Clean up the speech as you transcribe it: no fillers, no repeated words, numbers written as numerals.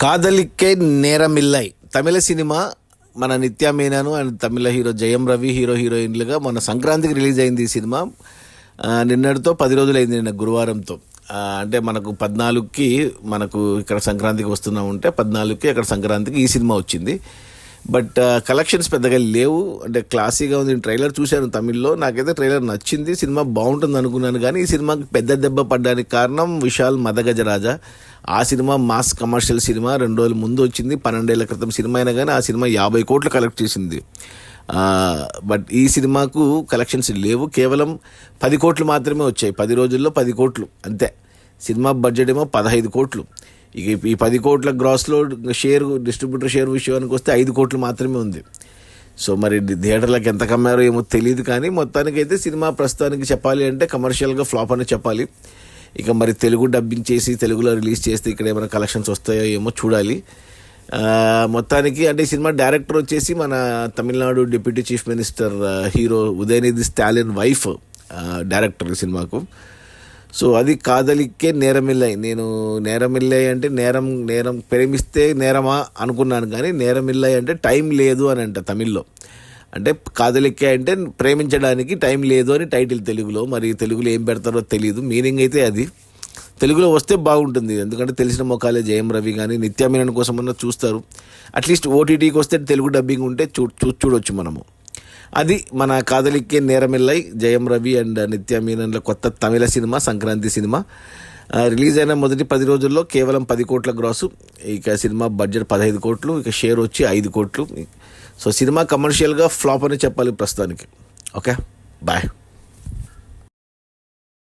కాదలిక్కే నేరమిల్లై తమిళ cinema మన నిత్యా Menon and Tamil hero Jayam Ravi హీరోయిన్లుగా మన సంక్రాంతికి రిలీజ్ అయింది ఈ సినిమా. నిన్నటితో 10 రోజులైంది, నిన్న గురువారంతో. అంటే మనకు 14కి మనకు ఇక్కడ సంక్రాంతికి వస్తున్నా ఉంటే 14కి అక్కడ సంక్రాంతికి ఈ సినిమా వచ్చింది. బట్ కలెక్షన్స్ పెద్దగా లేవు, అంటే క్లాసీగా ఉంది. ట్రైలర్ చూశాను తమిళ్లో, నాకైతే ట్రైలర్ నచ్చింది, సినిమా బాగుంటుంది అనుకున్నాను. కానీ ఈ సినిమాకి పెద్ద దెబ్బ పడ్డానికి కారణం విశాల్ మదగజరాజా. ఆ సినిమా మాస్ కమర్షియల్ సినిమా 2 రోజుల ముందు వచ్చింది, 12 ఏళ్ల క్రితం సినిమా అయినా కానీ ఆ సినిమా 50 కోట్లు కలెక్ట్ చేసింది. బట్ ఈ సినిమాకు కలెక్షన్స్ లేవు, కేవలం 10 కోట్లు మాత్రమే వచ్చాయి. 10 రోజుల్లో 10 కోట్లు అంతే. సినిమా బడ్జెట్ ఏమో 15 కోట్లు. ఇక ఈ 10 కోట్ల గ్రాస్లో డిస్ట్రిబ్యూటర్ షేర్ విషయానికి వస్తే 5 కోట్లు మాత్రమే ఉంది. సో మరి థియేటర్లకు ఎంత కమ్మారో ఏమో తెలియదు, కానీ మొత్తానికైతే సినిమా ప్రస్తుతానికి చెప్పాలి అంటే కమర్షియల్గా ఫ్లాప్ అని చెప్పాలి. ఇక మరి తెలుగు డబ్బింగ్ చేసి తెలుగులో రిలీజ్ చేస్తే ఇక్కడ ఏమైనా కలెక్షన్స్ వస్తాయో ఏమో చూడాలి. మొత్తానికి అంటే ఈ సినిమా డైరెక్టర్ వచ్చేసి మన Tamil Nadu deputy chief minister hero Udhayanidhi Stalin wife director ఈ సినిమాకు. సో అది కాదలిక్కే నేరమిల్లై. నేను నేరమిల్లై అంటే నేరం ప్రేమిస్తే నేరమా అనుకున్నాను, కానీ నేరమిల్లై అంటే టైం లేదు అని అంట తమిళ్లో. అంటే కాదలిక్కే అంటే ప్రేమించడానికి టైం లేదు అని టైటిల్ తెలుగులో. మరి తెలుగులో ఏం పెడతారో తెలియదు, మీనింగ్ అయితే అది తెలుగులో వస్తే బాగుంటుంది. ఎందుకంటే తెలిసిన మొఖాలే, జయం రవి కానీ నిత్యా మీనన్ కోసం అన్న చూస్తారు. అట్లీస్ట్ ఓటీటీకి వస్తే తెలుగు డబ్బింగ్ ఉంటే చూడొచ్చు మనము. అది మన కాదలిక్కే నేరమిల్లై, జయం రవి అండ్ నిత్యా మీనన్ల కొత్త తమిళ సినిమా, సంక్రాంతి సినిమా. రిలీజ్ అయిన మొదటి 10 రోజుల్లో కేవలం 10 కోట్ల గ్రాసు. ఇక సినిమా బడ్జెట్ 15 కోట్లు, ఇక షేర్ వచ్చి 5 కోట్లు. సో సినిమా కమర్షియల్గా ఫ్లాప్ అని చెప్పాలి ప్రస్తుతానికి. Okay, bye.